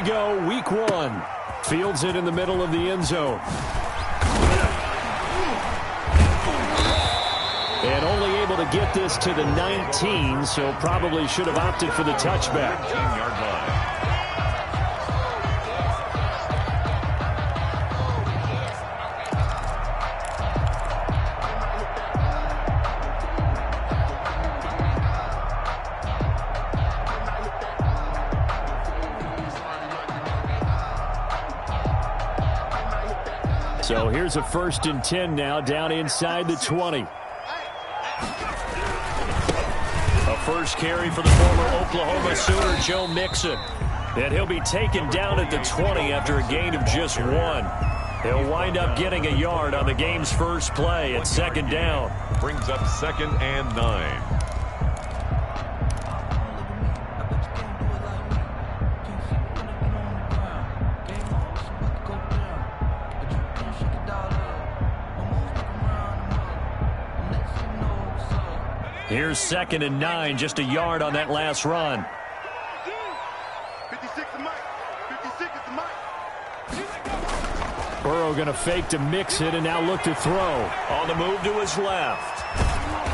go, week 1. Fields it in the middle of the end zone. And only able to get this to the 19, so probably should have opted for the touchback. 15-yard line. So here's a 1st and 10 now, down inside the 20. A first carry for the former Oklahoma Sooner, Joe Mixon. And he'll be taken down at the 20 after a gain of just 1. He'll wind up getting a yard on the game's first play at 2nd down. Brings up 2nd and 9. Here's 2nd and 9, just a yard on that last run. 56 is Mike. 56 is Mike. Burrow going to fake to mix it and now look to throw. On the move to his left.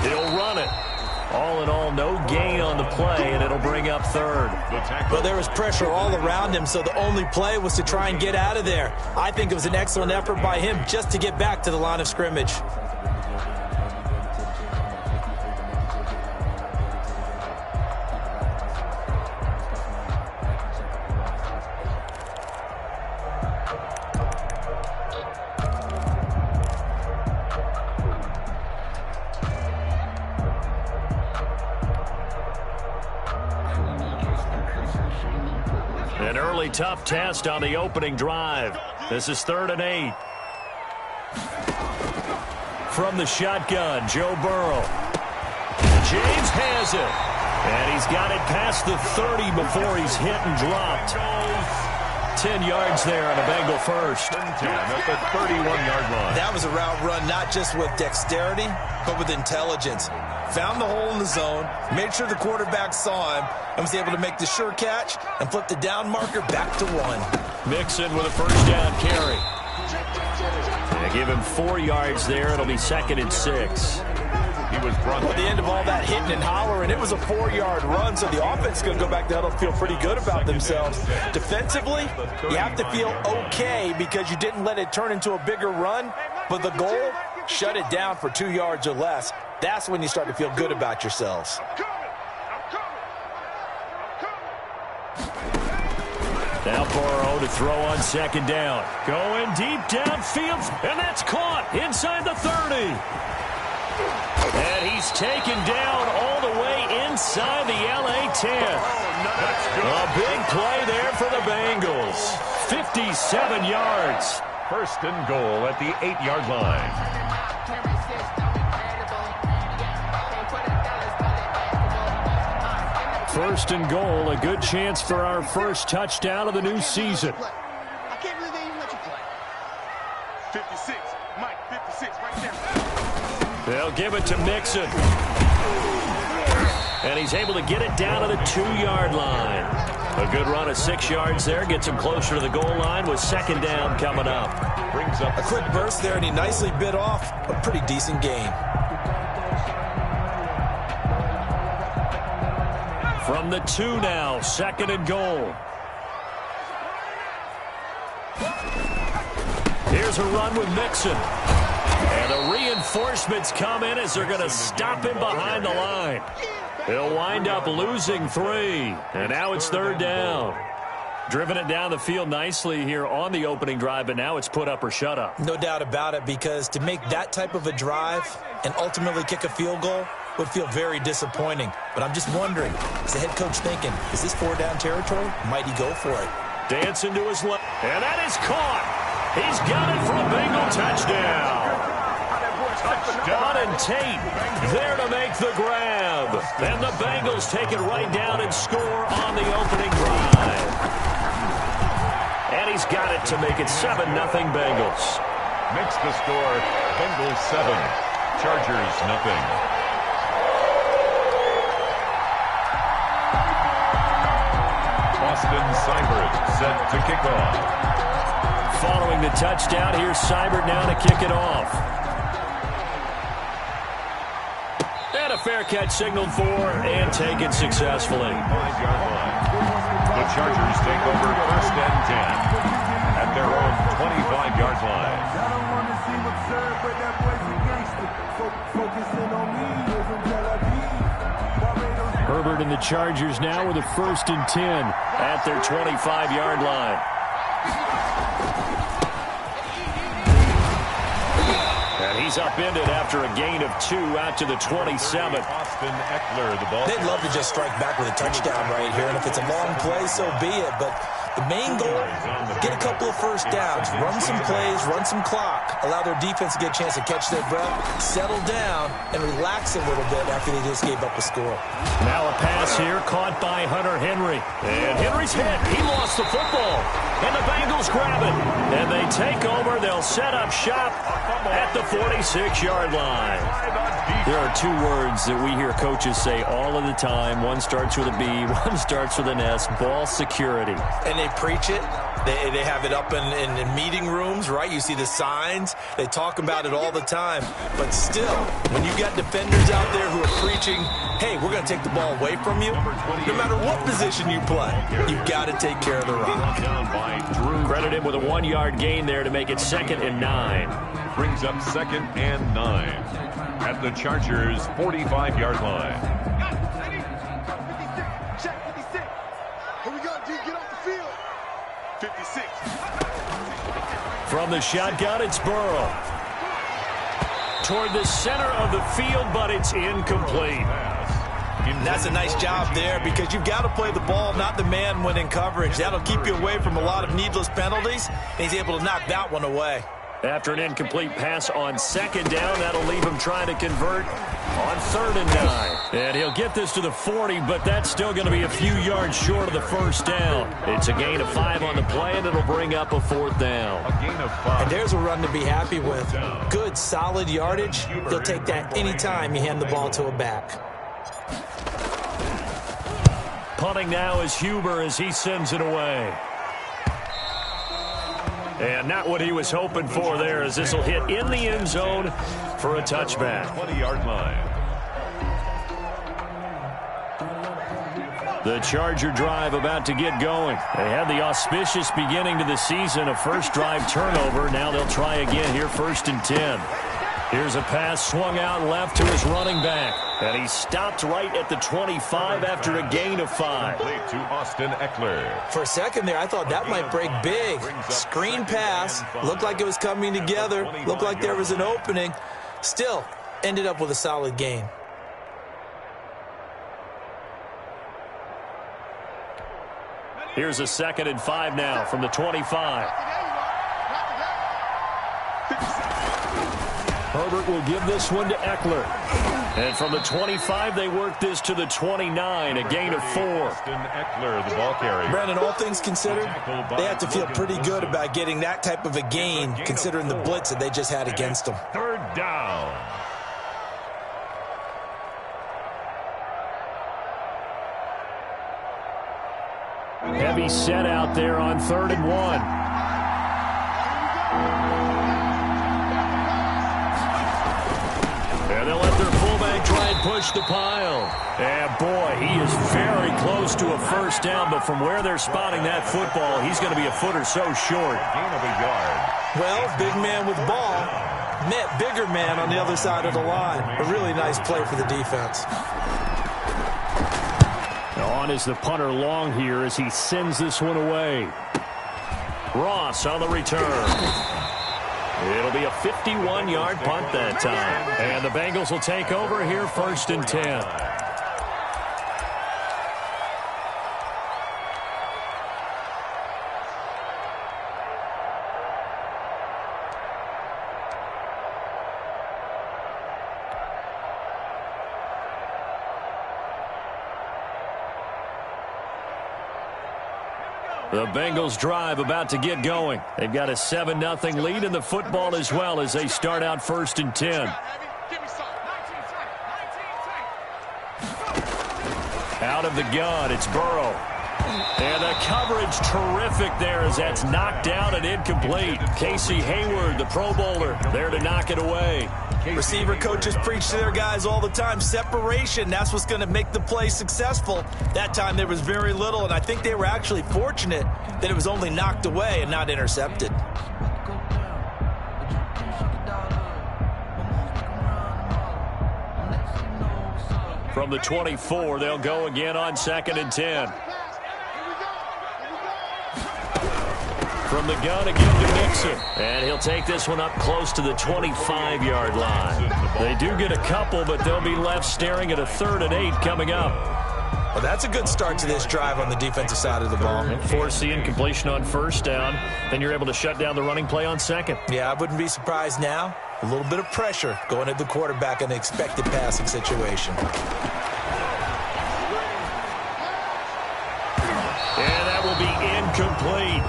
He'll run it. All in all, no gain on the play, and it'll bring up 3rd. Well, there was pressure all around him, so the only play was to try and get out of there. I think it was an excellent effort by him just to get back to the line of scrimmage. An early tough test on the opening drive. This is 3rd and 8. From the shotgun, Joe Burrow. James has it. And he's got it past the 30 before he's hit and dropped. 10 yards there on a Bengal first. At the 31-yard line. That was a route run not just with dexterity, but with intelligence. Found the hole in the zone, made sure the quarterback saw him, and was able to make the sure catch and flip the down marker back to 1. Mixon with a 1st down carry. And give him 4 yards there. It'll be 2nd and 6. He was brought At the end of all that hitting and hollering, it was a 4-yard run, so the offense is going to go back there and feel pretty good about themselves. Defensively, you have to feel okay because you didn't let it turn into a bigger run, but the goal, shut it down for 2 yards or less. That's when you start to feel good about yourselves. Now Burrow to throw on 2nd down. Going deep downfield, and that's caught inside the 30. And he's taken down all the way inside the LA 10. A big play there for the Bengals. 57 yards. 1st and goal at the 8-yard line. First and goal, a good chance for our first touchdown of the new season. I can't believe they even let you play. 56, Mike, 56, right there. They'll give it to Mixon. And he's able to get it down to the 2-yard line. A good run of 6 yards there. Gets him closer to the goal line with 2nd down coming up. Brings up A quick burst there, and he nicely bit off a pretty decent gain. From the 2 now, 2nd and goal. Here's a run with Mixon. And the reinforcements come in as they're going to stop him behind the line. He'll wind up losing 3. And now it's 3rd down. Driven it down the field nicely here on the opening drive, but now it's put up or shut up. No doubt about it, because to make that type of a drive and ultimately kick a field goal would feel very disappointing. But I'm just wondering, is the head coach thinking, is this 4-down territory? Might he go for it? Dancing to his left. And that is caught. He's got it for a Bengal touchdown. Don and Tate there to make the grab. And the Bengals take it right down and score on the opening drive. And he's got it to make it 7-0 Bengals. makes the score Bengals 7, Chargers nothing. Austin Austin Seibert set to kick off. Following the touchdown, here's Seibert now to kick it off. And a fair catch signaled for and taken successfully. 5-yard line. The Chargers take over 1st and 10 at their own 25-yard line. Herbert and the Chargers now with a 1st and 10 at their 25-yard line. And he's upended after a gain of 2 out to the 27. Austin Eckler, the ball. They'd love to just strike back with a touchdown right here, and if it's a long play, so be it. But the main goal, get a couple of first downs, run some plays, run some clock, allow their defense to get a chance to catch their breath, settle down, and relax a little bit after they just gave up a score. Now a pass here caught by Hunter Henry. And Henry's hit. He lost the football. And the Bengals grab it. And they take over. They'll set up shop at the 46-yard line. There are 2 words that we hear coaches say all of the time. One starts with a B, one starts with an S. Ball security. And they preach it. They have it up in meeting rooms, right? You see the signs. They talk about it all the time. But still, when you got defenders out there who are preaching, hey, we're going to take the ball away from you, no matter what position you play, you've got to take care of the run. Credit him with a 1-yard gain there to make it 2nd and 9. Brings up 2nd and 9 at the Chargers' 45-yard line. Check 56. Here we go, D. Get off the field. 56. From the shotgun, it's Burrow. Toward the center of the field, but it's incomplete. And that's a nice job there because you've got to play the ball, not the man when in coverage. That'll keep you away from a lot of needless penalties, and he's able to knock that one away. After an incomplete pass on 2nd down, that'll leave him trying to convert on 3rd and 9. And he'll get this to the 40, but that's still going to be a few yards short of the 1st down. It's a gain of 5 on the play, and it'll bring up a 4th down. A gain of 5. And there's a run to be happy with. Good, solid yardage. He'll take that anytime you hand the ball to a back. Punting now is Huber as he sends it away. And not what he was hoping for there, as this will hit in the end zone for a touchback. 20-yard line. The Charger drive about to get going. They had the auspicious beginning to the season, a first drive turnover. Now they'll try again here, 1st and 10. Here's a pass swung out left to his running back. And he stopped right at the 25 after a gain of 5. Complete to Austin Eckler. For a second there, I thought that might break big. Screen pass. Looked like it was coming together. Looked like there was an opening. Still, ended up with a solid gain. Here's a 2nd and 5 now from the 25. Herbert will give this one to Eckler. And from the 25, they work this to the 29, a gain of 4. Austin Eckler, the ball carrier. Brandon, all things considered, they have to feel pretty good about getting that type of a gain, considering the blitz that they just had against them. 3rd down. Heavy set out there on 3rd and 1. And they'll let their fullback try and push the pile. And boy, he is very close to a 1st down, but from where they're spotting that football, he's going to be a foot or so short. Gain of a yard. Well, big man with ball met bigger man on the other side of the line. A really nice play for the defense. On is the punter Long here as he sends this one away. Ross on the return. It'll be a 51-yard punt that time. And the Bengals will take over here, 1st and 10. The Bengals drive about to get going. They've got a 7-0 lead in the football as well as they start out 1st and 10. Out of the gun, it's Burrow. And the coverage terrific there as that's knocked down and incomplete. Casey Hayward, the Pro Bowler, there to knock it away. Receiver coaches preach to their guys all the time. Separation, that's what's going to make the play successful. That time there was very little, and I think they were actually fortunate that it was only knocked away and not intercepted. From the 24, they'll go again on 2nd and 10. From the gun again to Mixon. And he'll take this one up close to the 25-yard line. They do get a couple, but they'll be left staring at a 3rd and 8 coming up. Well, that's a good start to this drive on the defensive side of the ball. Force the incompletion on 1st down. Then you're able to shut down the running play on 2nd. Yeah, I wouldn't be surprised now. A little bit of pressure going at the quarterback in an expected passing situation. And that will be incomplete.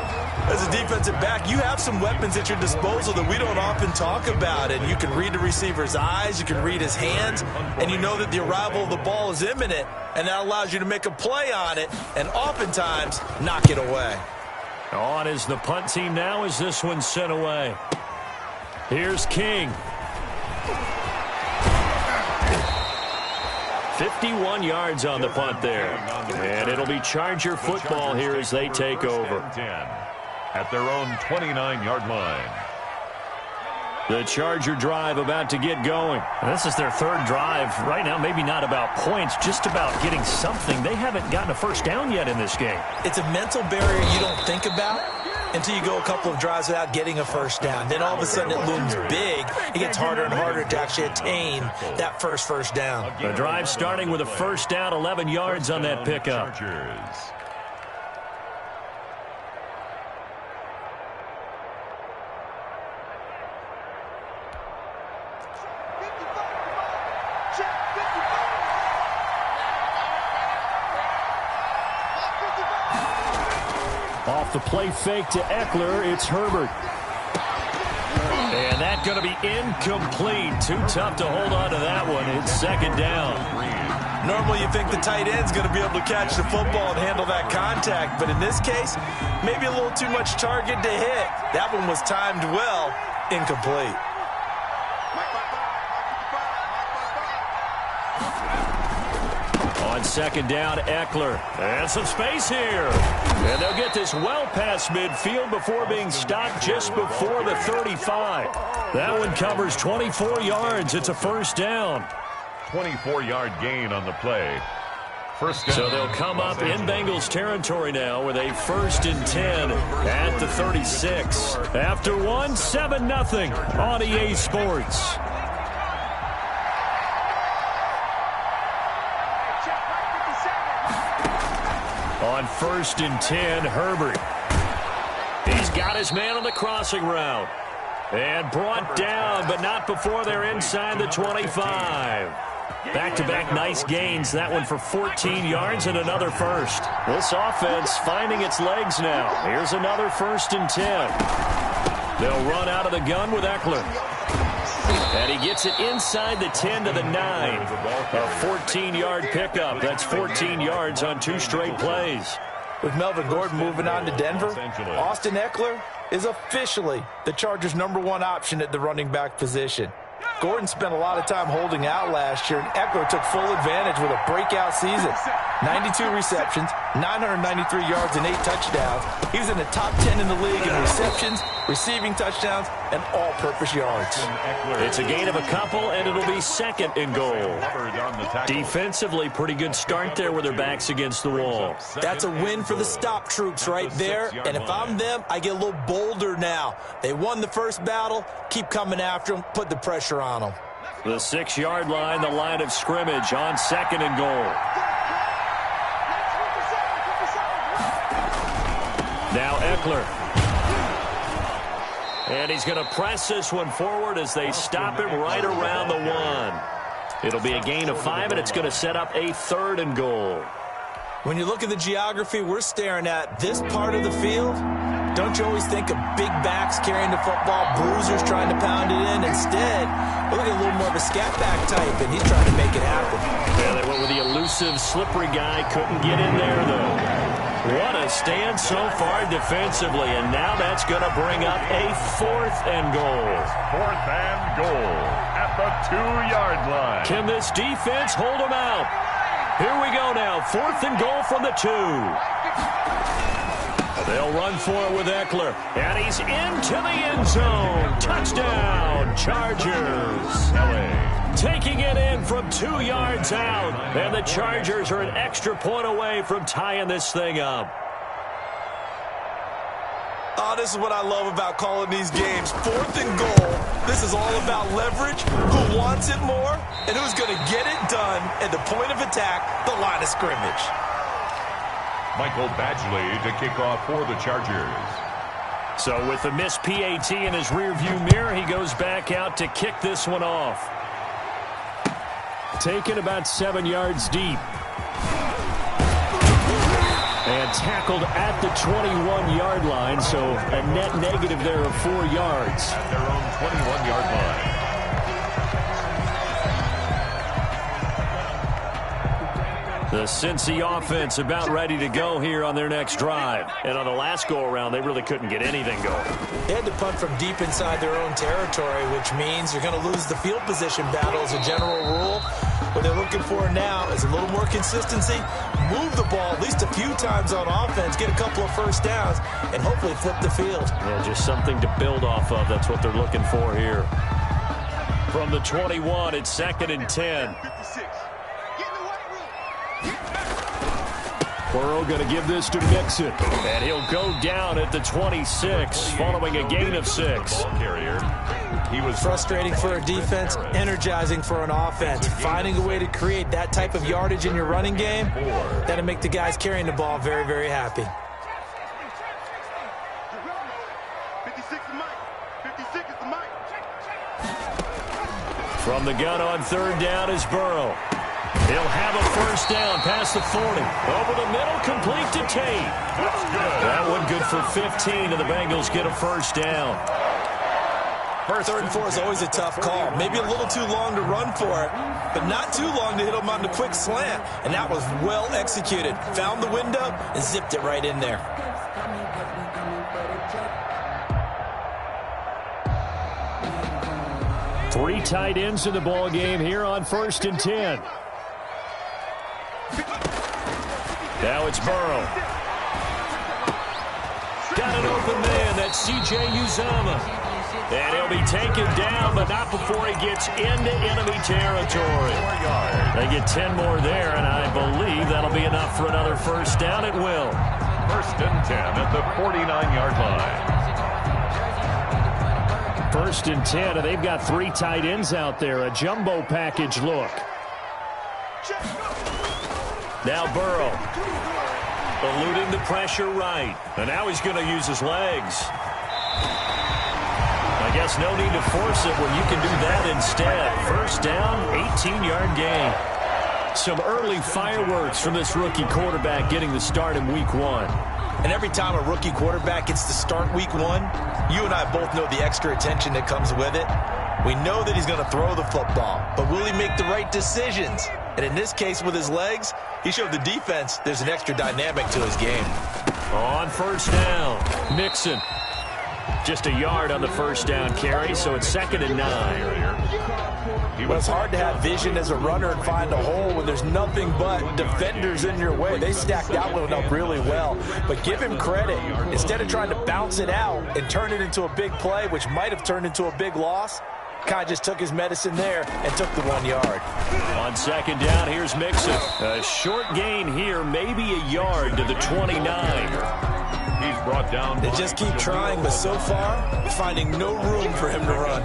As a defensive back, you have some weapons at your disposal that we don't often talk about. And you can read the receiver's eyes, you can read his hands, and you know that the arrival of the ball is imminent, and that allows you to make a play on it and oftentimes knock it away. On is the punt team now as this one's sent away. Here's King. 51 yards on the punt there. And it'll be Charger football here as they take over. At their own 29-yard line. The Charger drive about to get going. This is their 3rd drive. Right now, maybe not about points, just about getting something. They haven't gotten a 1st down yet in this game. It's a mental barrier you don't think about until you go a couple of drives without getting a 1st down. Then all of a sudden it looms big. It gets harder and harder to actually attain that first down. The drive starting with a 1st down, 11 yards on that pickup. Off the play fake to Eckler, it's Herbert. And that's going to be incomplete. Too tough to hold on to that one. It's 2nd down. Normally you think the tight end's going to be able to catch the football and handle that contact, but in this case, maybe a little too much target to hit. That one was timed well, incomplete. On 2nd down, Eckler. And some space here. And they'll get this well past midfield before being stopped just before the 35. That one covers 24 yards. It's a 1st down. 24-yard gain on the play. 1st down. So they'll come up in Bengals territory now with a 1st and 10 at the 36. After one, 7-0 on EA Sports. On 1st and 10, Herbert. He's got his man on the crossing route. And brought down, but not before they're inside the 25. Back-to-back nice gains. That one for 14 yards and another 1st. This offense finding its legs now. Here's another 1st and 10. They'll run out of the gun with Eckler. And he gets it inside the 10 to the 9. A 14-yard pickup. That's 14 yards on 2 straight plays. With Melvin Gordon moving on to Denver, Austin Eckler is officially the Chargers' #1 option at the running back position. Gordon spent a lot of time holding out last year, and Eckler took full advantage with a breakout season. 92 receptions, 993 yards, and 8 touchdowns. He was in the top 10 in the league in receptions, receiving touchdowns, and all-purpose yards. It's a gain of a couple, and it'll be 2nd and goal. Defensively, pretty good start there with their backs against the wall. That's a win for the stop troops right there, and if I'm them, I get a little bolder now. They won the first battle, keep coming after them, put the pressure on them. The 6-yard line, the line of scrimmage on 2nd and goal. Now Eckler. And he's going to press this one forward as they stop him right around the 1. It'll be a gain of 5, and it's going to set up a 3rd and goal. When you look at the geography we're staring at, this part of the field, don't you always think of big backs carrying the football, bruisers trying to pound it in? Instead, we're looking at a little more of a scat back type, and he's trying to make it happen. Yeah, they went with the elusive, slippery guy. Couldn't get in there, though. What a stand so far defensively, and now that's going to bring up a 4th and goal. 4th and goal at the 2-yard line. Can this defense hold them out? Here we go now, 4th and goal from the 2. They'll run for it with Eckler, and he's into the end zone. Touchdown, Chargers. Taking it in from 2 yards out, and the Chargers are an extra point away from tying this thing up. Oh, this is what I love about calling these games. 4th and goal. This is all about leverage, who wants it more, and who's going to get it done at the point of attack, the line of scrimmage. Michael Badgley to kick off for the Chargers. So with the missed PAT in his rearview mirror, he goes back out to kick this one off. Taken about 7 yards deep. And tackled at the 21-yard line, so a net negative there of 4 yards. At their own 21-yard line. The Cincy offense about ready to go here on their next drive. And on the last go-around, they really couldn't get anything going. They had to punt from deep inside their own territory, which means you're going to lose the field position battle as a general rule. What they're looking for now is a little more consistency, move the ball at least a few times on offense, get a couple of first downs, and hopefully flip the field. Yeah, just something to build off of. That's what they're looking for here. From the 21, it's 2nd and 10. Burrow going to give this to Mixon. And he'll go down at the 26 following a gain of 6. He was frustrating for a defense, energizing for an offense. Finding a way to create that type of yardage in your running game, that'll make the guys carrying the ball very, very happy. 56 is Mike. 56 is the Mike. From the gun on 3rd down is Burrow. He'll have a first down past the 40. Over the middle, complete to Tate. That's good. That one good for 15, and the Bengals get a first down. 3rd and 4 is always a tough call. Maybe a little too long to run for it, but not too long to hit him on the quick slant. And that was well executed. Found the window and zipped it right in there. Three tight ends in the ball game here on 1st and 10. Now it's Burrow. Got an open man. That's C.J. Uzomah. And he'll be taken down, but not before he gets into enemy territory. They get 10 more there, and I believe that'll be enough for another first down. It will. 1st and 10 at the 49-yard line. 1st and 10, and they've got 3 tight ends out there. A jumbo package look. Now Burrow. Eluding the pressure right. And now he's going to use his legs. I guess no need to force it when you can do that instead. First down, 18-yard gain. Some early fireworks from this rookie quarterback getting the start in week 1. And every time a rookie quarterback gets to start week 1, you and I both know the extra attention that comes with it. We know that he's going to throw the football, but will he make the right decisions? And in this case, with his legs, he showed the defense there's an extra dynamic to his game. On first down, Mixon. Just a yard on the first down carry, so it's 2nd and 9. Well, it's hard to have vision as a runner and find a hole when there's nothing but defenders in your way. They stacked that one up really well. But give him credit. Instead of trying to bounce it out and turn it into a big play, which might have turned into a big loss, kind of just took his medicine there and took the 1 yard. On 2nd down, here's Mixon. A short gain here, maybe a yard to the 29. He's brought down. They just keep trying, but so far, finding no room for him to run.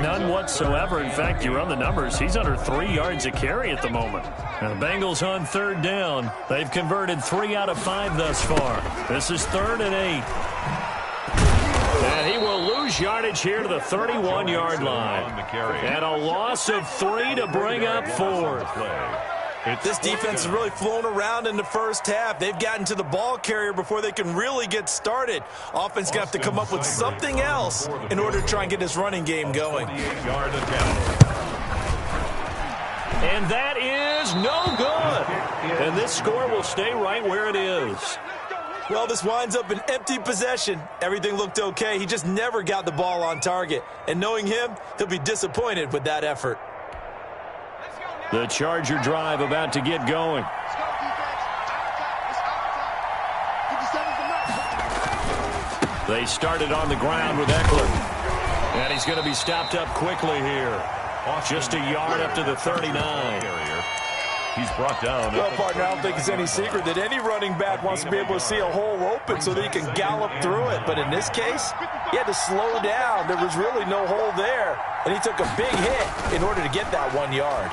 None whatsoever. In fact, you run the numbers. He's under 3 yards a carry at the moment. Now, the Bengals on 3rd down. They've converted 3 out of 5 thus far. This is 3rd and 8. And he will lose yardage here to the 31-yard line. And a loss of 3 to bring up 4th. This defense has really flown around in the first half. They've gotten to the ball carrier before they can really get started. Offense going to have to come up with something else in order to try and get this running game going. And that is no good. And this score will stay right where it is. Well, this winds up an empty possession. Everything looked okay. He just never got the ball on target. And knowing him, he'll be disappointed with that effort. The Charger drive about to get going. Let's go, defense. It's our time. 57's the mark. They started on the ground with Eckler. And he's going to be stopped up quickly here. Just a yard up to the 39. He's brought down. Well, partner, I don't think it's any secret that any running back wants to be able to see a hole open so that he can gallop through it. But in this case, he had to slow down. There was really no hole there. And he took a big hit in order to get that 1 yard.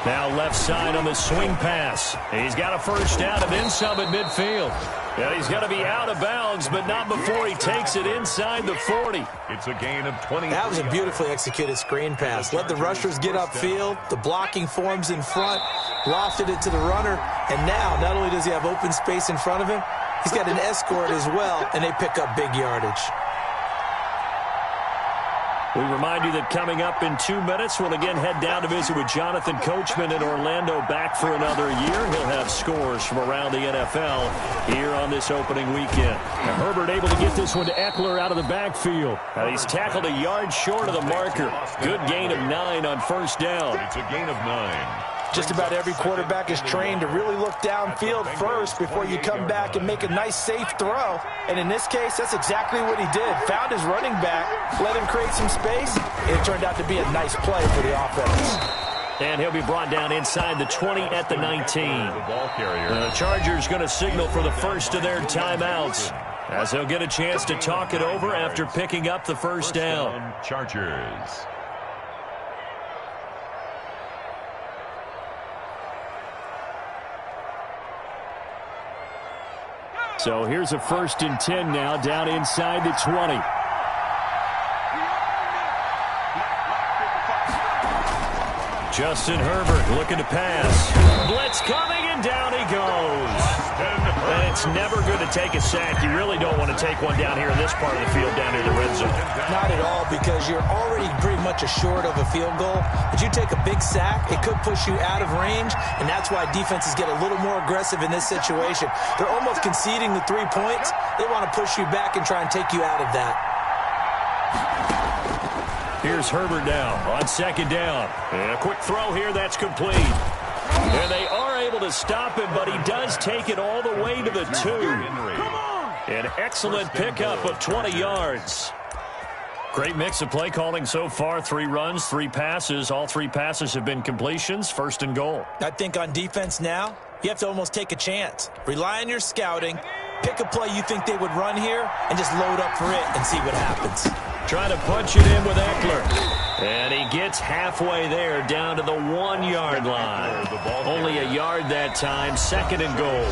Now left side on the swing pass. He's got a first down and then some at midfield. And he's got to be out of bounds, but not before he takes it inside the 40. It's a gain of 20. That was a beautifully executed screen pass. Let the rushers get upfield. The blocking forms in front. Lofted it to the runner. And now, not only does he have open space in front of him, he's got an escort as well, and they pick up big yardage. We remind you that coming up in 2 minutes, we'll again head down to visit with Jonathan Coachman in Orlando, back for another year. He'll have scores from around the NFL here on this opening weekend. And Herbert able to get this one to Eckler out of the backfield. He's tackled a yard short of the marker. Good gain of 9 on first down. It's a gain of 9. Just about every quarterback is trained to really look downfield first before you come back and make a nice, safe throw. And in this case, that's exactly what he did. Found his running back, let him create some space, and it turned out to be a nice play for the offense. And he'll be brought down inside the 20 at the 19. The ball carrier. The Chargers going to signal for the first of their timeouts, as they'll get a chance to talk it over after picking up the first down. Chargers. So here's a 1st and 10 now, down inside the 20. Justin Herbert looking to pass. Blitz coming, and down he goes. And it's never good to take a sack. You really don't want to take one down here in this part of the field, down near the red zone. Not at all, because you're already pretty much assured of a field goal. But you take a big sack, it could push you out of range, and that's why defenses get a little more aggressive in this situation. They're almost conceding the 3 points. They want to push you back and try and take you out of that. Here's Herbert now on 2nd down. And a quick throw here, that's complete. And they are able to stop him, but he does take it all the way to the 2. An excellent pickup of 20 yards. Great mix of play calling so far. 3 runs, 3 passes. All 3 passes have been completions. 1st and goal. I think on defense now, you have to almost take a chance. Rely on your scouting. Pick a play you think they would run here and just load up for it and see what happens. Trying to punch it in with Eckler. And he gets halfway there, down to the 1 yard line. Only a yard that time, 2nd and goal.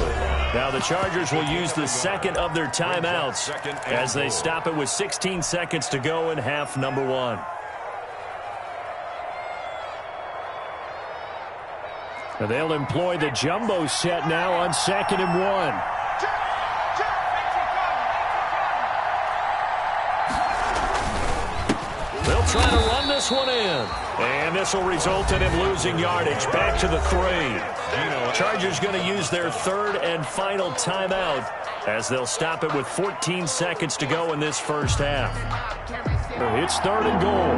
Now the Chargers will use the 2nd of their timeouts as they stop it with 16 seconds to go in half number 1. And they'll employ the jumbo set now on 2nd and 1. They'll try to run this one in. And this will result in him losing yardage. Back to the 3. Chargers going to use their 3rd and final timeout as they'll stop it with 14 seconds to go in this first half. It's 3rd and goal.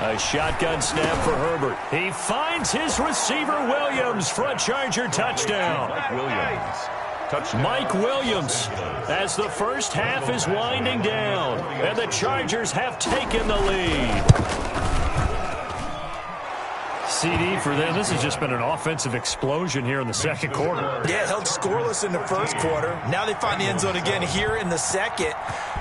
A shotgun snap for Herbert. He finds his receiver, Williams, for a Charger touchdown. Mike Williams, as the first half is winding down, and the Chargers have taken the lead. CD for them. This has just been an offensive explosion here in the 2nd quarter. Yeah, held scoreless in the 1st quarter. Now they find the end zone again here in the 2nd.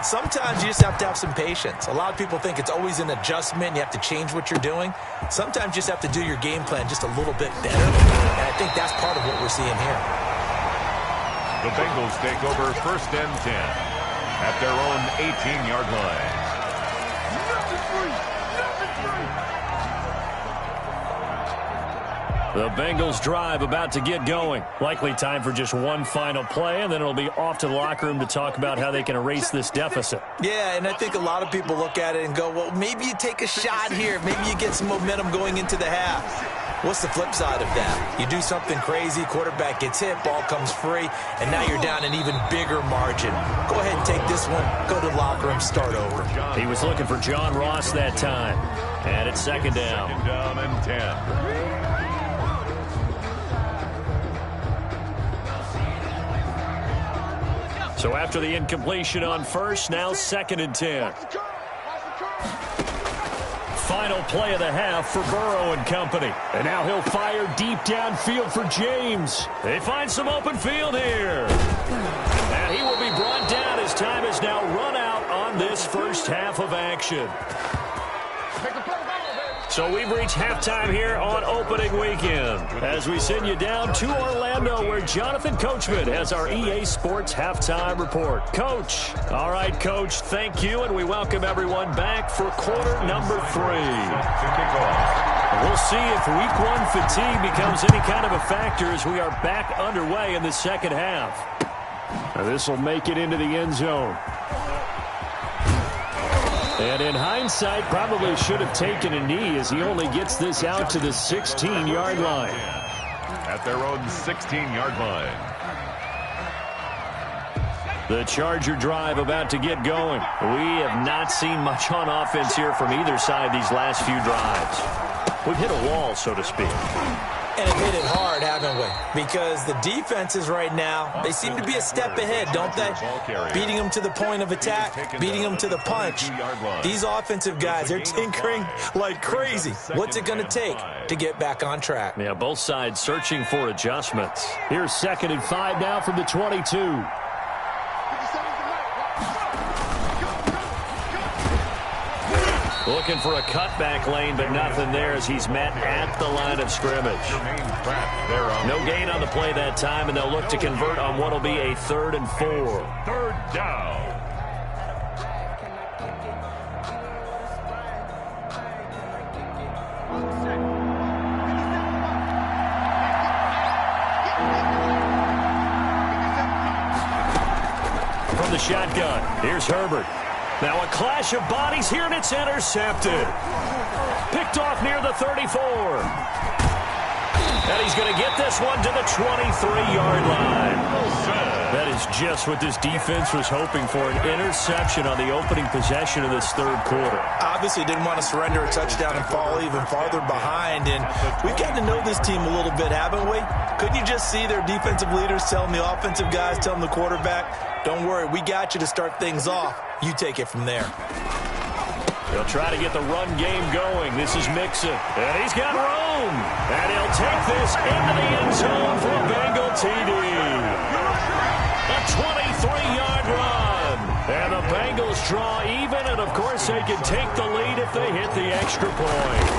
Sometimes you just have to have some patience. A lot of people think it's always an adjustment. You have to change what you're doing. Sometimes you just have to do your game plan just a little bit better. And I think that's part of what we're seeing here. The Bengals take over 1st and 10 at their own 18-yard line. The Bengals drive about to get going. Likely time for just one final play, and then it'll be off to the locker room to talk about how they can erase this deficit. Yeah, and I think a lot of people look at it and go, well, maybe you take a shot here. Maybe you get some momentum going into the half. What's the flip side of that? You do something crazy, quarterback gets hit, ball comes free, and now you're down an even bigger margin. Go ahead and take this one, go to the locker room, start over. He was looking for John Ross that time. And it's second down. Second down and 10. So after the incompletion on first, now second and 10. Final play of the half for Burrow and company. And now he'll fire deep downfield for James. They find some open field here. And he will be brought down as time has now run out on this first half of action. So we've reached halftime here on opening weekend as we send you down to Orlando where Jonathan Coachman has our EA Sports halftime report. Coach. All right, Coach, thank you, and we welcome everyone back for quarter number 3. We'll see if week 1 fatigue becomes any kind of a factor as we are back underway in the second half. Now this will make it into the end zone. And in hindsight, probably should have taken a knee as he only gets this out to the 16-yard line. At their own 16-yard line. The Charger drive about to get going. We have not seen much on offense here from either side these last few drives. We've hit a wall, so to speak. And have hit it hard, haven't we? Because the defenses right now, they seem to be a step ahead, don't they? Beating them to the point of attack, beating them to the punch. These offensive guys, they're tinkering like crazy. What's it going to take to get back on track? Yeah, both sides searching for adjustments. Here's second and 5 now from the 22. Looking for a cutback lane, but nothing there as he's met at the line of scrimmage. No gain on the play that time, and they'll look to convert on what will be a 3rd and 4. Third down. From the shotgun, here's Herbert. Now a clash of bodies here, and it's intercepted. Picked off near the 34. And he's going to get this one to the 23-yard line. That is just what this defense was hoping for, an interception on the opening possession of this third quarter. Obviously didn't want to surrender a touchdown and fall even farther behind, and we've gotten to know this team a little bit, haven't we? Couldn't you just see their defensive leaders telling the offensive guys, telling the quarterback, don't worry, we got you to start things off. You take it from there. They'll try to get the run game going. This is Mixon, and he's got room. And he'll take this into the end zone for a Bengal TD. A 23-yard run. And the Bengals draw even, and of course they can take the lead if they hit the extra point.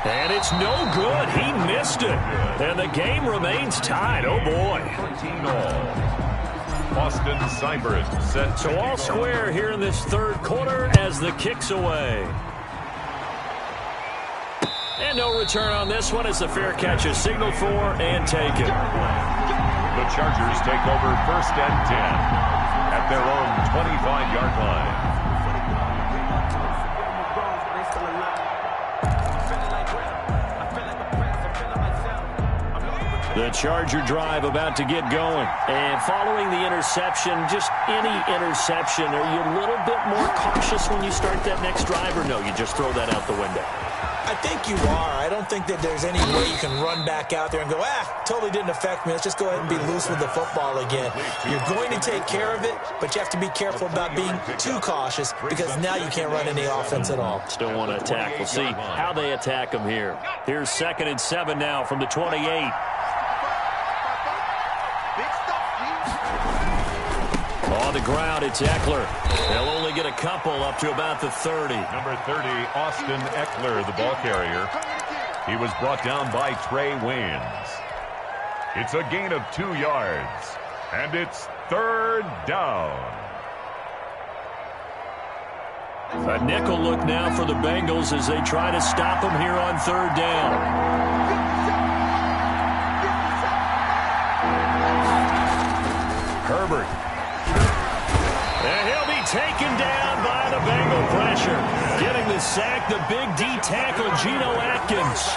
And it's no good. He missed it. And the game remains tied. Oh, boy. Austin Seibert set. So all square here in this third quarter as the kick's away. And no return on this one as the fair catch is signaled for and taken. The Chargers take over 1st and 10 at their own 25-yard line. The Charger drive about to get going. And following the interception, just any interception, are you a little bit more cautious when you start that next drive, or no, you just throw that out the window? I think you are. I don't think that there's any way you can run back out there and go, totally didn't affect me. Let's just go ahead and be loose with the football again. You're going to take care of it, but you have to be careful about being too cautious because now you can't run any offense at all. Still want to attack. We'll see how they attack them here. Here's 2nd and 7 now from the 28. On the ground, it's Eckler. They'll only get a couple up to about the 30. Number 30, Austin Eckler, the ball carrier. He was brought down by Trey Waynes. It's a gain of 2 yards, and it's 3rd down. A nickel look now for the Bengals as they try to stop him here on third down. Herbert. And he'll be taken down by the Bengal pressure. Getting the sack, the big D tackle, Geno Atkins.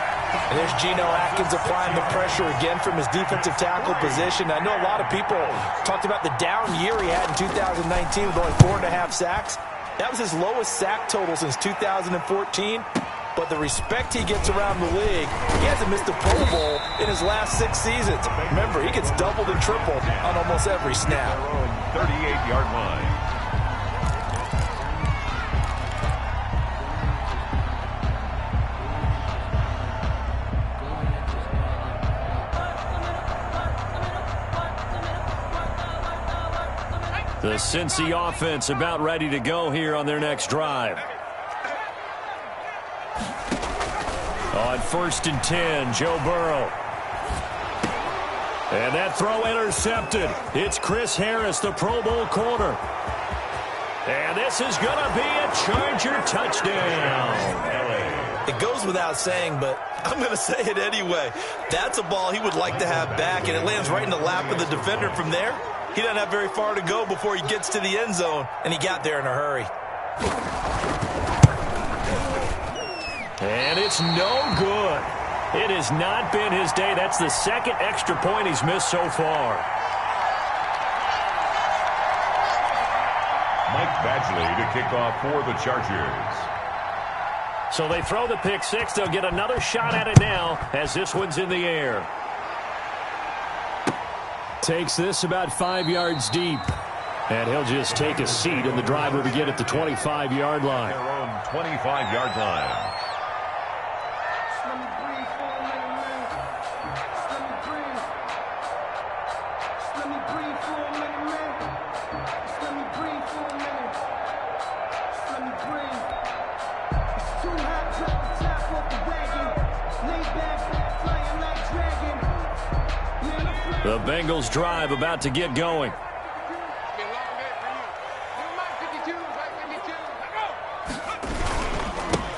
And there's Geno Atkins applying the pressure again from his defensive tackle position. I know a lot of people talked about the down year he had in 2019 with only 4.5 sacks. That was his lowest sack total since 2014. But the respect he gets around the league, he hasn't missed a Pro Bowl in his last 6 seasons. Remember, he gets doubled and tripled on almost every snap. 38-yard line. The Cincy offense about ready to go here on their next drive. On 1st and 10, Joe Burrow. And that throw intercepted. It's Chris Harris, the Pro Bowl corner. And this is going to be a Charger touchdown. It goes without saying, but I'm going to say it anyway. That's a ball he would like to have back, and it lands right in the lap of the defender from there. He doesn't have very far to go before he gets to the end zone, and he got there in a hurry. And it's no good. It has not been his day. That's the second extra point he's missed so far. Mike Badgley to kick off for the Chargers. So they throw the pick six. They'll get another shot at it now as this one's in the air. Takes this about 5 yards deep. And he'll just take a seat, and the drive will begin at the 25-yard line. Their own 25-yard line. The Bengals drive about to get going.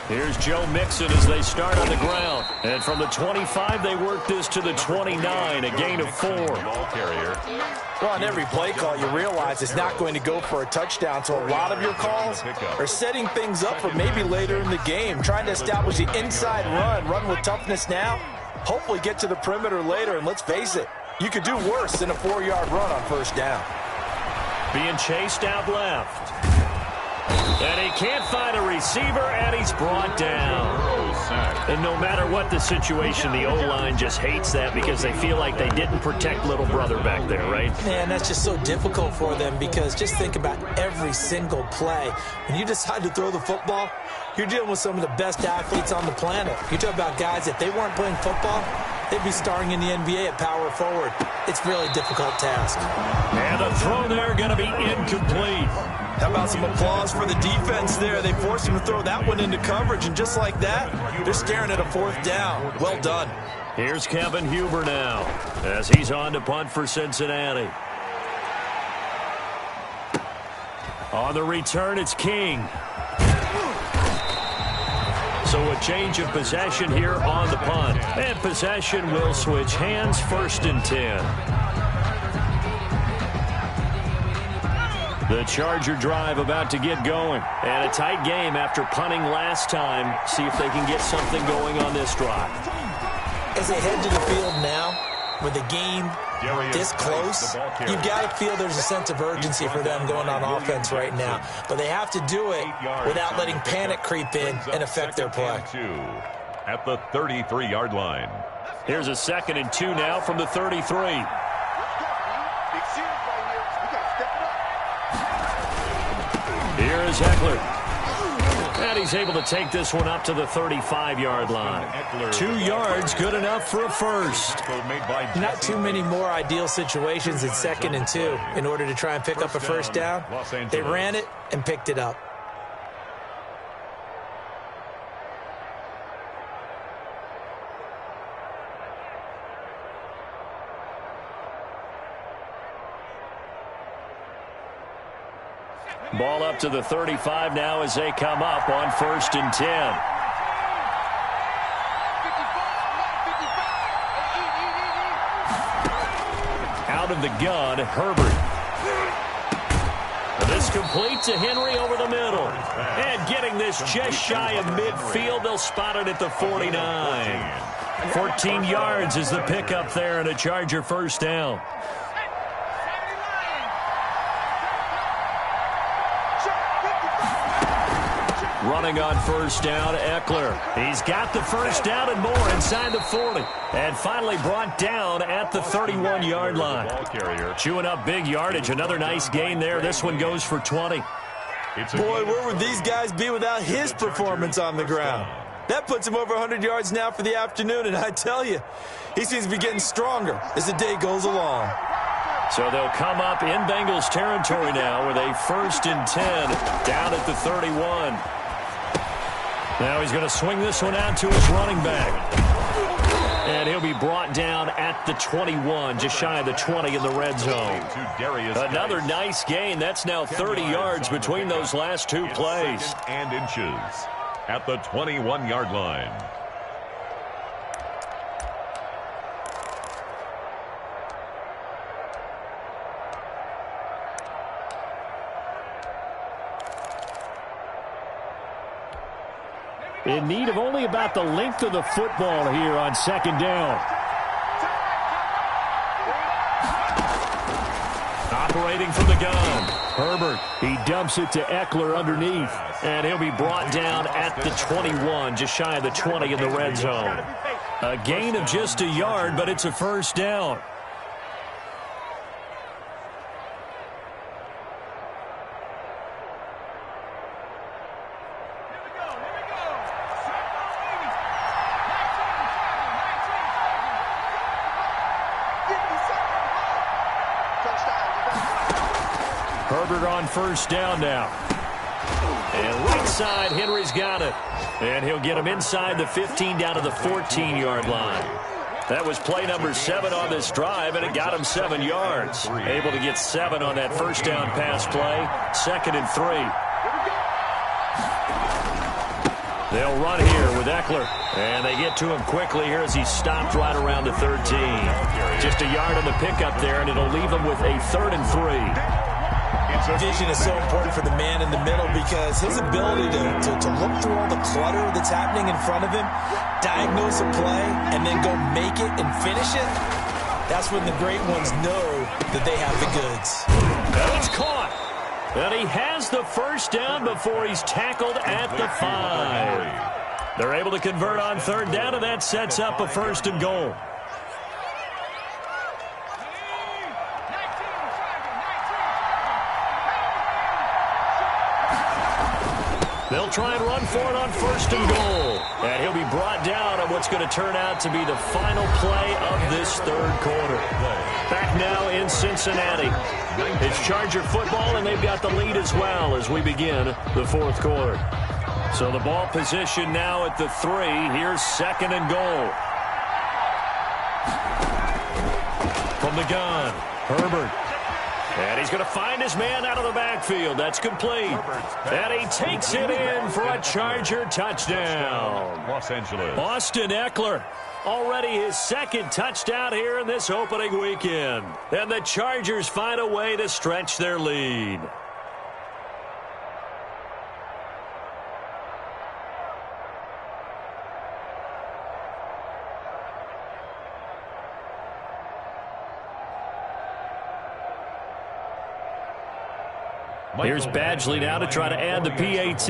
Here's Joe Mixon as they start on the ground. And from the 25, they work this to the 29, a gain of 4. Ball carrier. Well, on every play call, you realize it's not going to go for a touchdown. So a lot of your calls are setting things up for maybe later in the game, trying to establish the inside run with toughness now, hopefully get to the perimeter later. And let's face it, you could do worse than a 4-yard run on first down. Being chased out left. And he can't find a receiver, and he's brought down. And no matter what the situation, the O-line just hates that because they feel like they didn't protect little brother back there, right? Man, that's just so difficult for them because just think about every single play. When you decide to throw the football, you're dealing with some of the best athletes on the planet. You talk about guys, if they weren't playing football, they'd be starring in the NBA at power forward. It's a really difficult task. And the throw there going to be incomplete. How about some applause for the defense there? They forced him to throw that one into coverage, and just like that, they're staring at a 4th down. Well done. Here's Kevin Huber now as he's on to punt for Cincinnati. On the return, it's King. So a change of possession here on the punt. And possession will switch hands, 1st and 10. The Charger drive about to get going. And a tight game after punting last time. See if they can get something going on this drive. As they head to the field now, with the game this close, you've got to feel there's a sense of urgency for them going on offense right now. But they have to do it without letting panic creep in and affect their play. At the 33-yard line. Here's a 2nd and 2 now from the 33. Here is Eckler. And he's able to take this one up to the 35-yard line. 2 yards, good enough for a first. Not too many more ideal situations in 2nd and 2 in order to try and pick up a first down. They ran it and picked it up. Ball up to the 35 now as they come up on 1st and 10. Out of the gun, Herbert. This complete to Henry over the middle. And getting this just shy of midfield, they'll spot it at the 49. 14 yards is the pickup there and a Charger first down. Running on 1st down, Eckler. He's got the first down and more inside the 40. And finally brought down at the 31-yard line. Chewing up big yardage. Another nice gain there. This one goes for 20. Boy, where would these guys be without his performance on the ground? That puts him over 100 yards now for the afternoon, and I tell you, he seems to be getting stronger as the day goes along. So they'll come up in Bengals territory now with a 1st and 10 down at the 31. Now he's going to swing this one out to his running back. And he'll be brought down at the 21, just shy of the 20 in the red zone. Another nice gain. That's now 30 yards between those last two plays. And inches at the 21-yard line. In need of only about the length of the football here on 2nd down. Operating from the gun. Herbert, he dumps it to Eckler underneath. And he'll be brought down at the 21, just shy of the 20 in the red zone. A gain of just a yard, but it's a first down. Herbert on 1st down now. And right side, Henry's got it. And he'll get him inside the 15 down to the 14-yard line. That was play number 7 on this drive, and it got him 7 yards. Able to get 7 on that first down pass play. 2nd and 3. They'll run here with Eckler. And they get to him quickly here as he stopped right around the 13. Just a yard on the pickup there, and it'll leave him with a 3rd and 3. Vision is so important for the man in the middle because his ability to look through all the clutter that's happening in front of him, diagnose a play, and then go make it and finish it, that's when the great ones know that they have the goods. And it's caught. And he has the first down before he's tackled at the 5. They're able to convert on 3rd down, and that sets up a 1st and goal. They'll try and run for it on 1st and goal. And he'll be brought down on what's going to turn out to be the final play of this 3rd quarter. Back now in Cincinnati. It's Charger football, and they've got the lead as well as we begin the 4th quarter. So the ball position now at the 3. Here's 2nd and goal. From the gun, Herbert. And he's going to find his man out of the backfield. That's complete. And he takes it in for a Charger touchdown. Los Angeles. Austin Eckler, already his 2nd touchdown here in this opening weekend. And the Chargers find a way to stretch their lead. Here's Badgley now to try to add the PAT.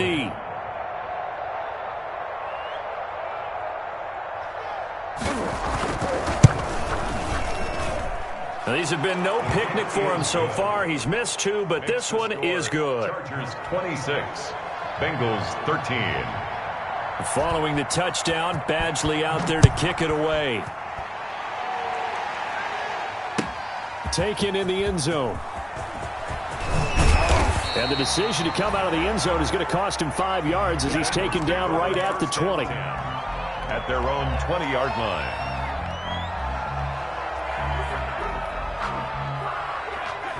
Now, these have been no picnic for him so far. He's missed 2, but this one is good. Chargers 26, Bengals 13. Following the touchdown, Badgley out there to kick it away. Taken in the end zone. And the decision to come out of the end zone is going to cost him 5 yards as he's taken down right at the 20. At their own 20-yard line.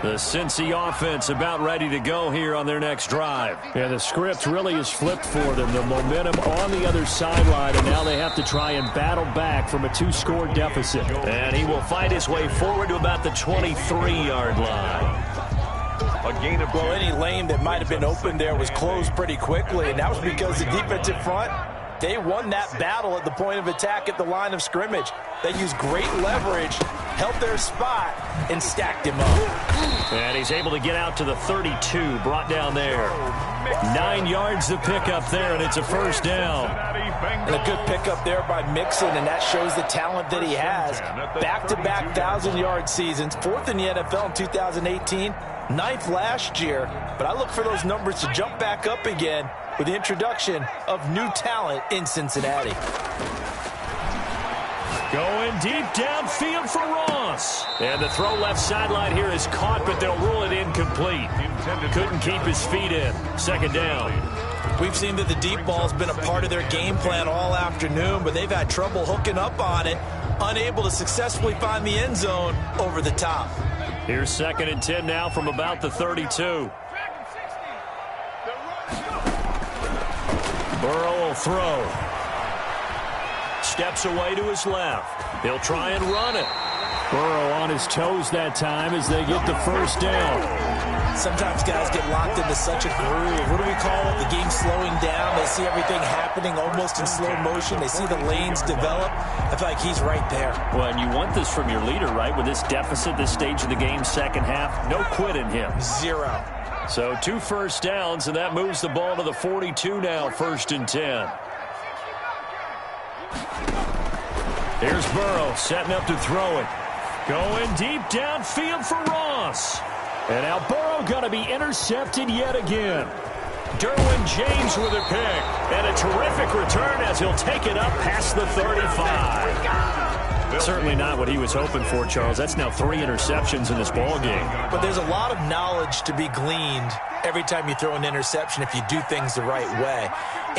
The Cincy offense about ready to go here on their next drive. Yeah, the script really is flipped for them. The momentum on the other sideline, and now they have to try and battle back from a 2-score deficit. And he will fight his way forward to about the 23-yard line. A gain of well, any lane that might have been open there was closed pretty quickly, and that was because the defensive front, they won that battle at the point of attack at the line of scrimmage. They used great leverage, held their spot, and stacked him up. And he's able to get out to the 32, brought down there. 9 yards to pick up there, and it's a first down. And a good pickup there by Mixon, and that shows the talent that he has. Back-to-back 1,000-yard seasons, 4th in the NFL in 2018, 9th last year. But I look for those numbers to jump back up again with the introduction of new talent in Cincinnati. Going deep downfield for Ross. And the throw left sideline here is caught, but they'll rule it incomplete. Couldn't keep his feet in. Second down. We've seen that the deep ball's been a part of their game plan all afternoon, but they've had trouble hooking up on it, unable to successfully find the end zone over the top. Here's 2nd and 10 now from about the 32. Burrow will throw. Steps away to his left. He'll try and run it. Burrow on his toes that time as they get the first down. Sometimes guys get locked into such a groove. What do we call it? The game slowing down. They see everything happening almost in slow motion. They see the lanes develop. I feel like he's right there. Well, and you want this from your leader, right? With this deficit, this stage of the game, second half, no quit in him. 0. So 2 first downs, and that moves the ball to the 42 now, 1st and 10. Here's Burrow setting up to throw it. Going deep downfield for Ross. And now Burrow going to be intercepted yet again. Derwin James with a pick. And a terrific return as he'll take it up past the 35. Certainly not what he was hoping for, Charles. That's now 3 interceptions in this ball game. But there's a lot of knowledge to be gleaned every time you throw an interception if you do things the right way.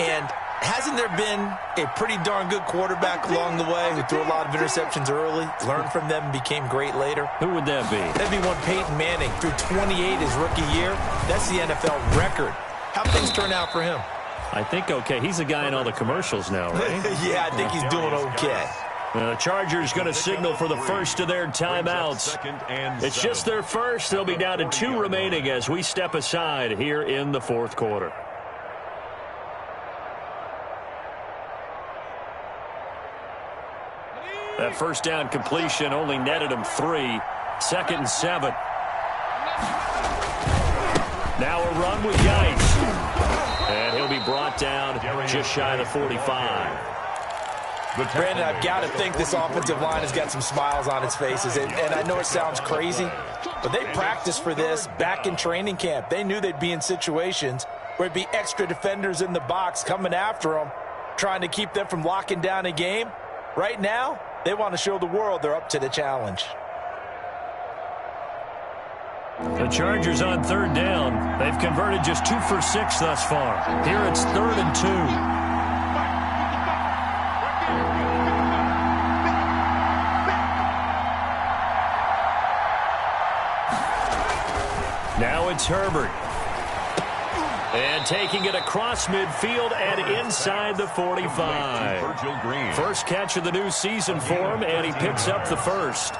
And hasn't there been a pretty darn good quarterback along the way who threw a lot of interceptions early, learned from them, and became great later? Who would that be? That'd be one Peyton Manning. Threw 28 his rookie year. That's the NFL record. How things turn out for him? I think okay. He's a guy in all the commercials now, right? Yeah, I think he's doing okay. The Chargers going to signal for the first of their timeouts. It's just their first. They'll be down to 2 remaining as we step aside here in the 4th quarter. That first down completion only netted him 3. 2nd and 7. Now a run with Geis. And he'll be brought down just shy of the 45. Brandon, I've got to think this offensive line has got some smiles on its faces. And I know it sounds crazy, but they practiced for this back in training camp. They knew they'd be in situations where it'd be extra defenders in the box coming after them, trying to keep them from locking down a game. Right now, they want to show the world they're up to the challenge. The Chargers on 3rd down. They've converted just 2 for 6 thus far. Here it's 3rd and 2. Now it's Herbert. And taking it across midfield and inside the 45. First catch of the new season for him, and he picks up the first.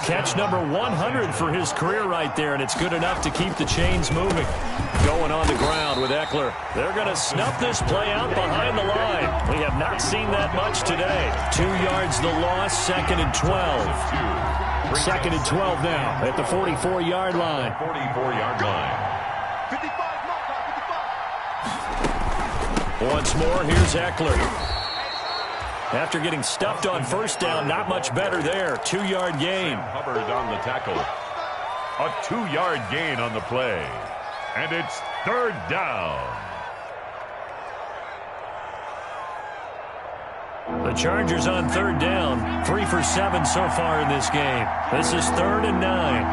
Catch number 100 for his career right there, and it's good enough to keep the chains moving. Going on the ground with Eckler. They're going to snuff this play out behind the line. We have not seen that much today. 2 yards the loss, 2nd and 12. 2nd and 12 now at the 44-yard line. 44-yard line. Once more, here's Eckler. After getting stuffed on first down, not much better there. 2-yard gain. Hubbard on the tackle. A 2-yard gain on the play. And it's 3rd down. The Chargers on 3rd down. 3 for 7 so far in this game. This is 3rd and 9.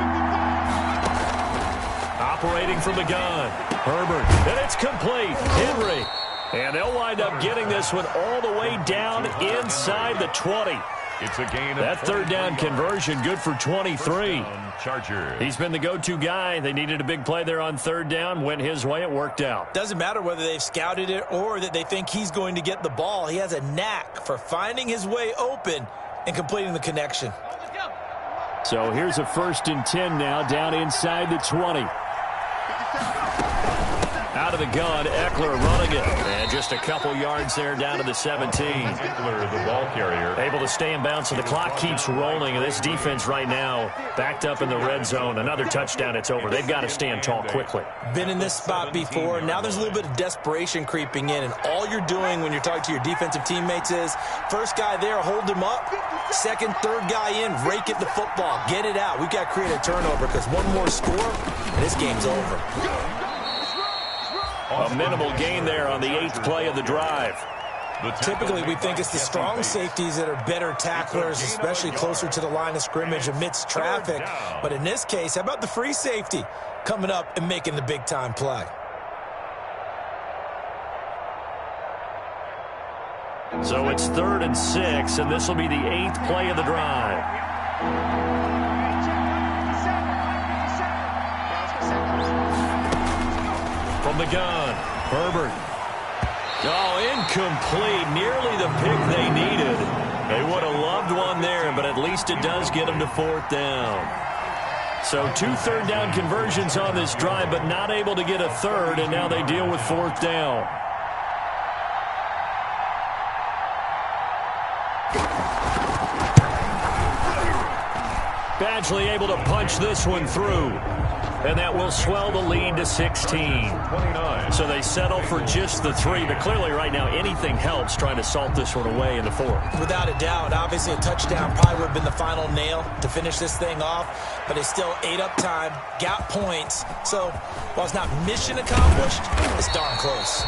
Operating from the gun. Herbert. And it's complete. Henry. And they'll wind up getting this one all the way down inside the 20. It's a gain of that third down conversion, good for 23. Chargers. He's been the go-to guy. They needed a big play there on third down. Went his way. It worked out. Doesn't matter whether they've scouted it or that they think he's going to get the ball. He has a knack for finding his way open and completing the connection. So here's a 1st and 10 now, down inside the 20. Out of the gun, Eckler running it. And just a couple yards there down to the 17. Eckler, the ball carrier. Able to stay in bounds, so the clock keeps rolling. And this defense right now backed up in the red zone. Another touchdown, it's over. They've got to stand tall quickly. Been in this spot before. Now there's a little bit of desperation creeping in. And all you're doing when you're talking to your defensive teammates is, first guy there, hold him up. Second, third guy in, rake at the football. Get it out. We've got to create a turnover because one more score, and this game's over. A minimal gain there on the 8th play of the drive. Typically, we think it's the strong safeties that are better tacklers, especially closer to the line of scrimmage amidst traffic. But in this case, how about the free safety coming up and making the big-time play? So it's 3rd and 6, and this will be the 8th play of the drive. From the gun, Herbert. Oh, incomplete. Nearly the pick they needed. They would have loved one there, but at least it does get them to 4th down. So 2 third-down conversions on this drive, but not able to get a third, and now they deal with 4th down. Badgley able to punch this one through. And that will swell the lead to 16. 29. So they settle for just the 3, but clearly right now anything helps trying to salt this one away in the 4th. Without a doubt, obviously a touchdown probably would have been the final nail to finish this thing off, but they still ate up time, got points. So while it's not mission accomplished, it's darn close.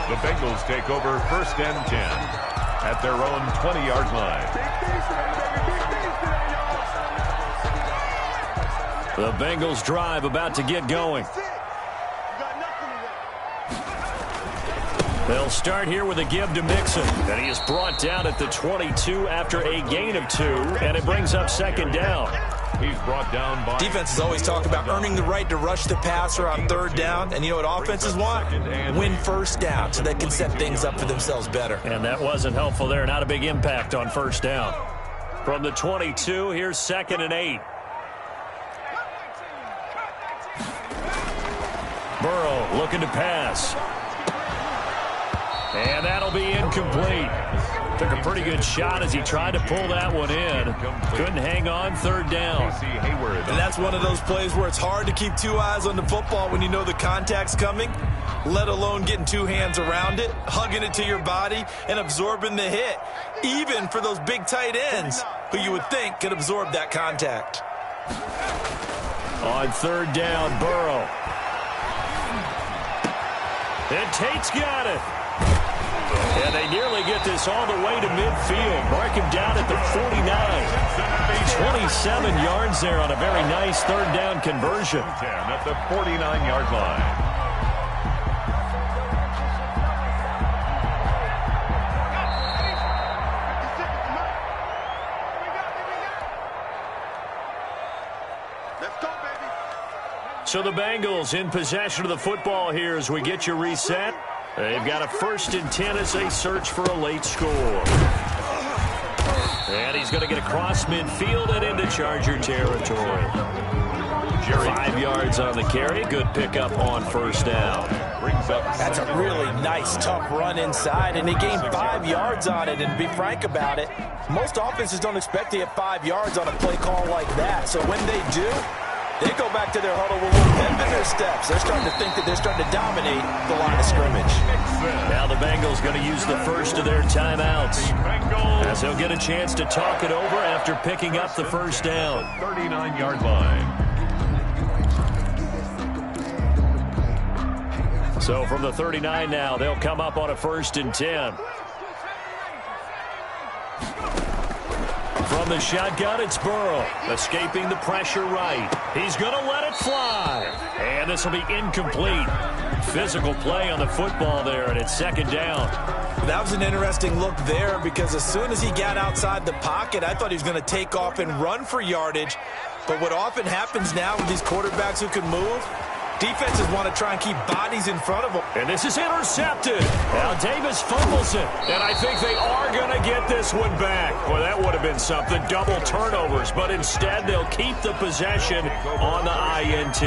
The Bengals take over 1st and 10 at their own 20-yard line. The Bengals drive about to get going. They'll start here with a give to Mixon. And he is brought down at the 22 after a gain of 2, and it brings up 2nd down. He's brought down by... Defenses always talk about earning the right to rush the passer on 3rd down, and you know what offenses want? Win 1st down so they can set things up for themselves better. And that wasn't helpful there. Not a big impact on 1st down. From the 22, here's 2nd and 8. Burrow looking to pass. And that'll be incomplete. Took a pretty good shot as he tried to pull that one in. Couldn't hang on, 3rd down. And that's one of those plays where it's hard to keep 2 eyes on the football when you know the contact's coming, let alone getting 2 hands around it, hugging it to your body, and absorbing the hit, even for those big tight ends who you would think could absorb that contact. On 3rd down, Burrow. And Tate's got it. And they nearly get this all the way to midfield. Mark him down at the 49. 27 yards there on a very nice 3rd down conversion. 10 at the 49-yard line. So the Bengals in possession of the football here as we get you reset. They've got a 1st and 10 as they search for a late score. And he's going to get across midfield and into Charger territory. 5 yards on the carry. Good pickup on 1st down. That's a really nice, tough run inside, and they gained 5 yards on it. And to be frank about it, most offenses don't expect to get 5 yards on a play call like that. So when they do, they go back to their huddle with a little pep in their steps. They're starting to think that they're starting to dominate the line of scrimmage. Now the Bengals going to use the first of their timeouts as they'll get a chance to talk it over after picking up the 1st down. 39-yard line. So from the 39 now, they'll come up on a 1st and 10. From the shotgun, it's Burrow, escaping the pressure right. He's going to let it fly. And this will be incomplete. Physical play on the football there, and it's 2nd down. That was an interesting look there because as soon as he got outside the pocket, I thought he was going to take off and run for yardage. But what often happens now with these quarterbacks who can move, defenses want to try and keep bodies in front of them. And this is intercepted. Now Davis fumbles it. And I think they are going to get this one back. Well, that would have been something. Double turnovers. But instead, they'll keep the possession on the INT.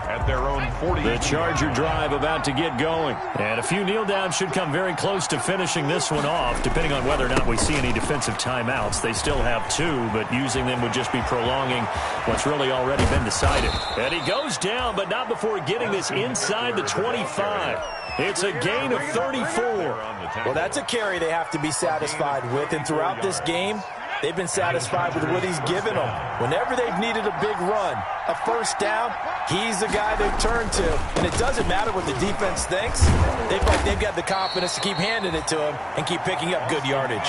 At their own 40. The Charger drive about to get going. And a few kneel downs should come very close to finishing this one off, depending on whether or not we see any defensive timeouts. They still have 2, but using them would just be prolonging what's really already been decided. And he goes down, but not before getting this inside the 25. It's a gain of 34. Well, that's a carry they have to be satisfied with. And throughout this game, they've been satisfied with what he's given them. Whenever they've needed a big run, a first down, he's the guy they've turned to. And it doesn't matter what the defense thinks. They've got the confidence to keep handing it to him and keep picking up good yardage.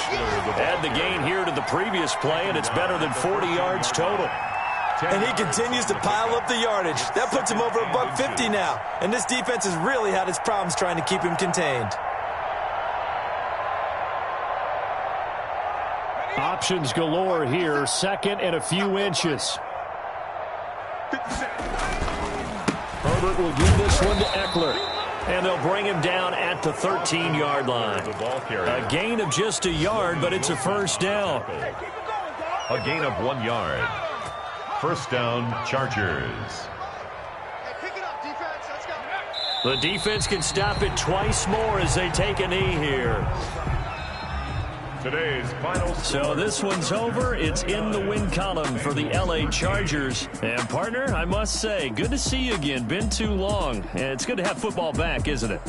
Add the gain here to the previous play, and it's better than 40 yards total. And he continues to pile up the yardage. That puts him over $150 now. And this defense has really had its problems trying to keep him contained. Options galore here. Second and a few inches. Herbert will give this one to Eckler. And they'll bring him down at the 13-yard line. A gain of just a yard, but it's a first down. A gain of 1 yard. First down, Chargers. The defense can stop it twice more as they take a knee here. Today's final score. So this one's over. It's in the win column for the LA Chargers. And partner, I must say, good to see you again. Been too long. And it's good to have football back, isn't it?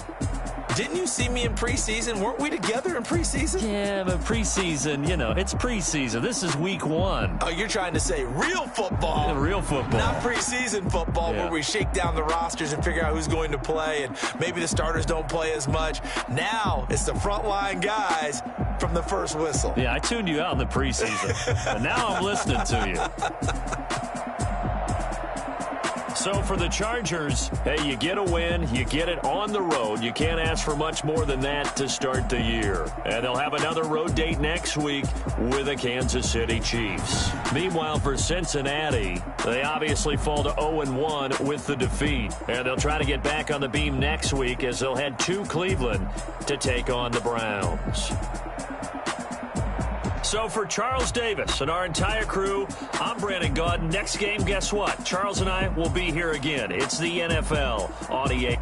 Didn't you see me in preseason? Weren't we together in preseason? Yeah, but preseason, you know, it's preseason. This is week 1. Oh, you're trying to say real football. Yeah, real football. Not preseason football where we shake down the rosters and figure out who's going to play and maybe the starters don't play as much. Now it's the frontline guys from the first whistle. Yeah, I tuned you out in the preseason. And now I'm listening to you. So for the Chargers, hey, you get a win, you get it on the road. You can't ask for much more than that to start the year. And they'll have another road date next week with the Kansas City Chiefs. Meanwhile, for Cincinnati, they obviously fall to 0-1 with the defeat. And they'll try to get back on the beam next week as they'll head to Cleveland to take on the Browns. So for Charles Davis and our entire crew, I'm Brandon Gaudin. Next game, guess what? Charles and I will be here again. It's the NFL on EA.